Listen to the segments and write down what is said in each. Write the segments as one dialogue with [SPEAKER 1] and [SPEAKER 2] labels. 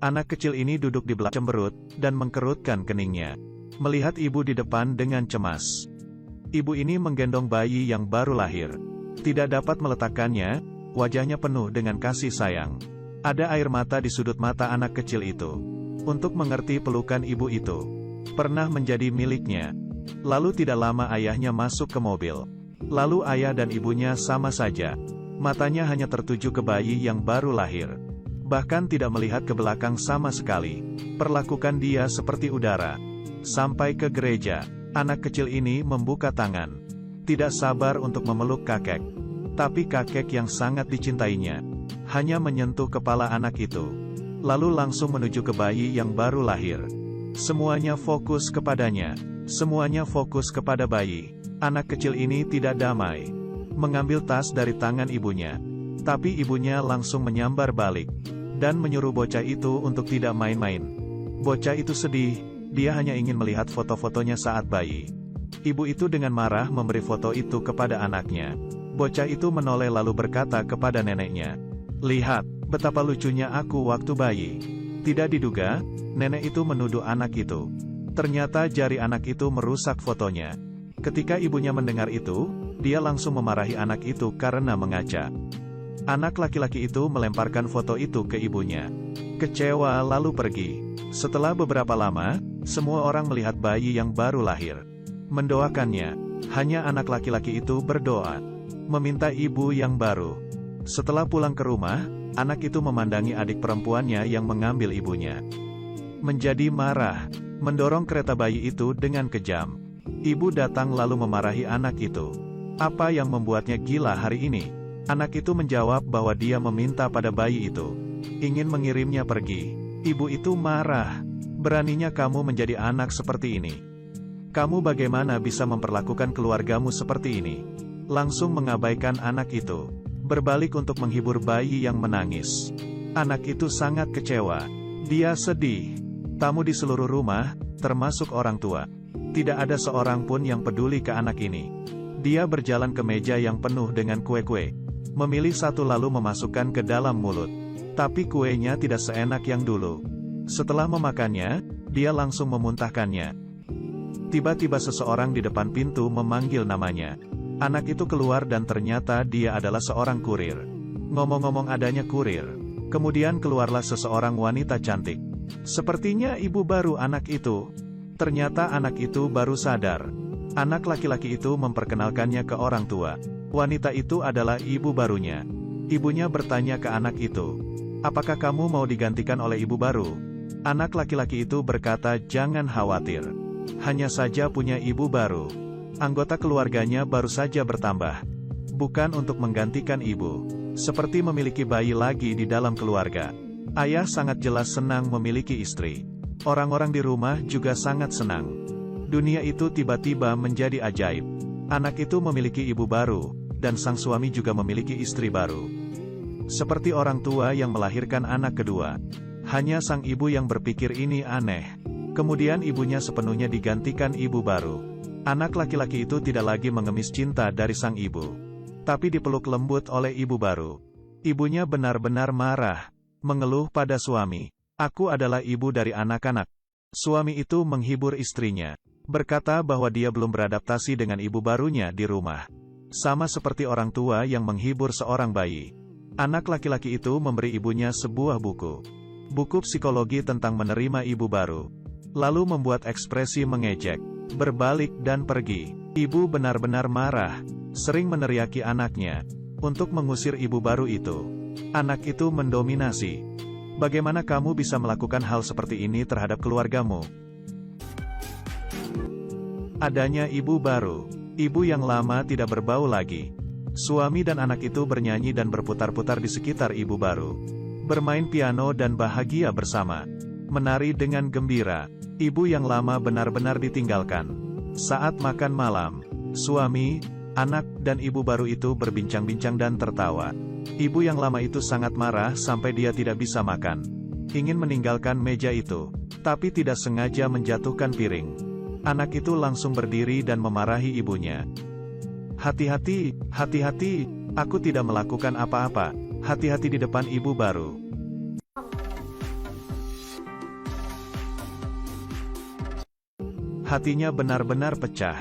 [SPEAKER 1] Anak kecil ini duduk di belakang cemberut, dan mengkerutkan keningnya. Melihat ibu di depan dengan cemas. Ibu ini menggendong bayi yang baru lahir. Tidak dapat meletakkannya, wajahnya penuh dengan kasih sayang. Ada air mata di sudut mata anak kecil itu. Untuk mengerti pelukan ibu itu. Pernah menjadi miliknya. Lalu tidak lama ayahnya masuk ke mobil. Lalu ayah dan ibunya sama saja. Matanya hanya tertuju ke bayi yang baru lahir. Bahkan tidak melihat ke belakang sama sekali. Perlakukan dia seperti udara. Sampai ke gereja, anak kecil ini membuka tangan. Tidak sabar untuk memeluk kakek. Tapi kakek yang sangat dicintainya, hanya menyentuh kepala anak itu. Lalu langsung menuju ke bayi yang baru lahir. Semuanya fokus kepadanya. Semuanya fokus kepada bayi. Anak kecil ini tidak damai. Mengambil tas dari tangan ibunya. Tapi ibunya langsung menyambar balik. Dan menyuruh bocah itu untuk tidak main-main. Bocah itu sedih. Dia hanya ingin melihat foto-fotonya saat bayi. Ibu itu dengan marah memberi foto itu kepada anaknya. Bocah itu menoleh lalu berkata kepada neneknya, "Lihat, betapa lucunya aku waktu bayi." Tidak diduga, nenek itu menuduh anak itu. Ternyata jari anak itu merusak fotonya. Ketika ibunya mendengar itu, dia langsung memarahi anak itu karena mengaca. Anak laki-laki itu melemparkan foto itu ke ibunya. Kecewa lalu pergi. Setelah beberapa lama, semua orang melihat bayi yang baru lahir. Mendoakannya. Hanya anak laki-laki itu berdoa. Meminta ibu yang baru. Setelah pulang ke rumah, anak itu memandangi adik perempuannya yang mengambil ibunya. Menjadi marah. Mendorong kereta bayi itu dengan kejam. Ibu datang lalu memarahi anak itu. Apa yang membuatnya gila hari ini? Anak itu menjawab bahwa dia meminta pada bayi itu. Ingin mengirimnya pergi. Ibu itu marah. Beraninya kamu menjadi anak seperti ini. Kamu bagaimana bisa memperlakukan keluargamu seperti ini? Langsung mengabaikan anak itu. Berbalik untuk menghibur bayi yang menangis. Anak itu sangat kecewa. Dia sedih. Tamu di seluruh rumah, termasuk orang tua. Tidak ada seorang pun yang peduli ke anak ini. Dia berjalan ke meja yang penuh dengan kue-kue. Memilih satu lalu memasukkan ke dalam mulut. Tapi kuenya tidak seenak yang dulu. Setelah memakannya, dia langsung memuntahkannya. Tiba-tiba seseorang di depan pintu memanggil namanya. Anak itu keluar dan ternyata dia adalah seorang kurir. Ngomong-ngomong adanya kurir. Kemudian keluarlah seseorang wanita cantik. Sepertinya ibu baru anak itu. Ternyata anak itu baru sadar. Anak laki-laki itu memperkenalkannya ke orang tua. Wanita itu adalah ibu barunya. Ibunya bertanya ke anak itu, "Apakah kamu mau digantikan oleh ibu baru?" Anak laki-laki itu berkata, "Jangan khawatir. Hanya saja punya ibu baru. Anggota keluarganya baru saja bertambah. Bukan untuk menggantikan ibu. Seperti memiliki bayi lagi di dalam keluarga." Ayah sangat jelas senang memiliki istri. Orang-orang di rumah juga sangat senang. Dunia itu tiba-tiba menjadi ajaib. Anak itu memiliki ibu baru, dan sang suami juga memiliki istri baru. Seperti orang tua yang melahirkan anak kedua. Hanya sang ibu yang berpikir ini aneh. Kemudian ibunya sepenuhnya digantikan ibu baru. Anak laki-laki itu tidak lagi mengemis cinta dari sang ibu. Tapi dipeluk lembut oleh ibu baru. Ibunya benar-benar marah. Mengeluh pada suami. "Aku adalah ibu dari anak-anak." Suami itu menghibur istrinya. Berkata bahwa dia belum beradaptasi dengan ibu barunya di rumah. Sama seperti orang tua yang menghibur seorang bayi. Anak laki-laki itu memberi ibunya sebuah buku. Buku psikologi tentang menerima ibu baru. Lalu membuat ekspresi mengejek, berbalik dan pergi. Ibu benar-benar marah, sering meneriaki anaknya, untuk mengusir ibu baru itu. Anak itu mendominasi. Bagaimana kamu bisa melakukan hal seperti ini terhadap keluargamu? Adanya ibu baru. Ibu yang lama tidak berbau lagi. Suami dan anak itu bernyanyi dan berputar-putar di sekitar ibu baru. Bermain piano dan bahagia bersama. Menari dengan gembira. Ibu yang lama benar-benar ditinggalkan. Saat makan malam, suami, anak, dan ibu baru itu berbincang-bincang dan tertawa. Ibu yang lama itu sangat marah sampai dia tidak bisa makan. Ingin meninggalkan meja itu, tapi tidak sengaja menjatuhkan piring. Anak itu langsung berdiri dan memarahi ibunya. "Hati-hati, hati-hati, aku tidak melakukan apa-apa. Hati-hati di depan ibu baru." Hatinya benar-benar pecah.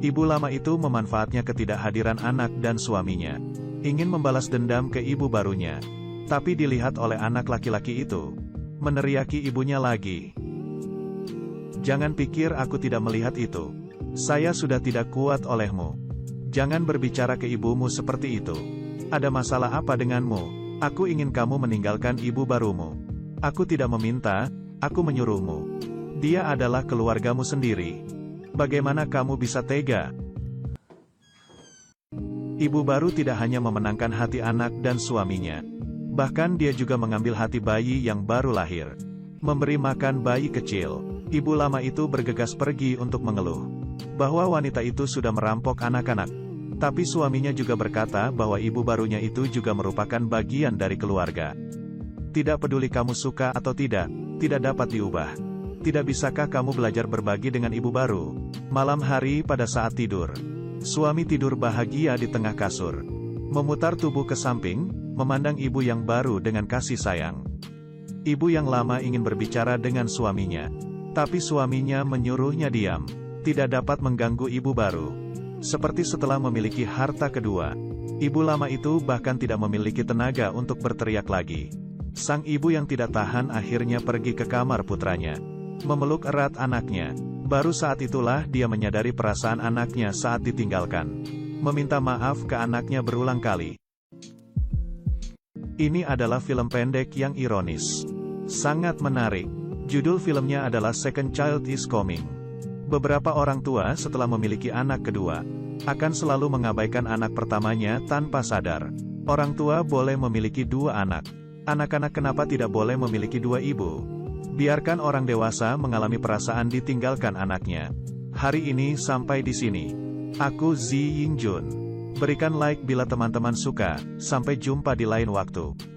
[SPEAKER 1] Ibu lama itu memanfaatnya ketidakhadiran anak dan suaminya. Ingin membalas dendam ke ibu barunya. Tapi dilihat oleh anak laki-laki itu. Meneriaki ibunya lagi. "Jangan pikir aku tidak melihat itu. Saya sudah tidak kuat olehmu. Jangan berbicara ke ibumu seperti itu. Ada masalah apa denganmu? Aku ingin kamu meninggalkan ibu barumu. Aku tidak meminta, aku menyuruhmu. Dia adalah keluargamu sendiri. Bagaimana kamu bisa tega?" Ibu baru tidak hanya memenangkan hati anak dan suaminya. Bahkan dia juga mengambil hati bayi yang baru lahir. Memberi makan bayi kecil. Ibu lama itu bergegas pergi untuk mengeluh bahwa wanita itu sudah merampok anak-anak. Tapi suaminya juga berkata bahwa ibu barunya itu juga merupakan bagian dari keluarga. "Tidak peduli kamu suka atau tidak dapat diubah. Tidak bisakah kamu belajar berbagi dengan ibu baru?" Malam hari pada saat tidur, suami tidur bahagia di tengah kasur. Memutar tubuh ke samping, memandang ibu yang baru dengan kasih sayang. Ibu yang lama ingin berbicara dengan suaminya. Tapi suaminya menyuruhnya diam. Tidak dapat mengganggu ibu baru. Seperti setelah memiliki harta kedua, ibu lama itu bahkan tidak memiliki tenaga untuk berteriak lagi. Sang ibu yang tidak tahan akhirnya pergi ke kamar putranya. Memeluk erat anaknya. Baru saat itulah dia menyadari perasaan anaknya saat ditinggalkan. Meminta maaf ke anaknya berulang kali. Ini adalah film pendek yang ironis. Sangat menarik. Judul filmnya adalah Second Child is Coming. Beberapa orang tua setelah memiliki anak kedua, akan selalu mengabaikan anak pertamanya tanpa sadar. Orang tua boleh memiliki dua anak. Anak-anak kenapa tidak boleh memiliki dua ibu? Biarkan orang dewasa mengalami perasaan ditinggalkan anaknya. Hari ini sampai di sini. Aku Zi Yingjun. Berikan like bila teman-teman suka. Sampai jumpa di lain waktu.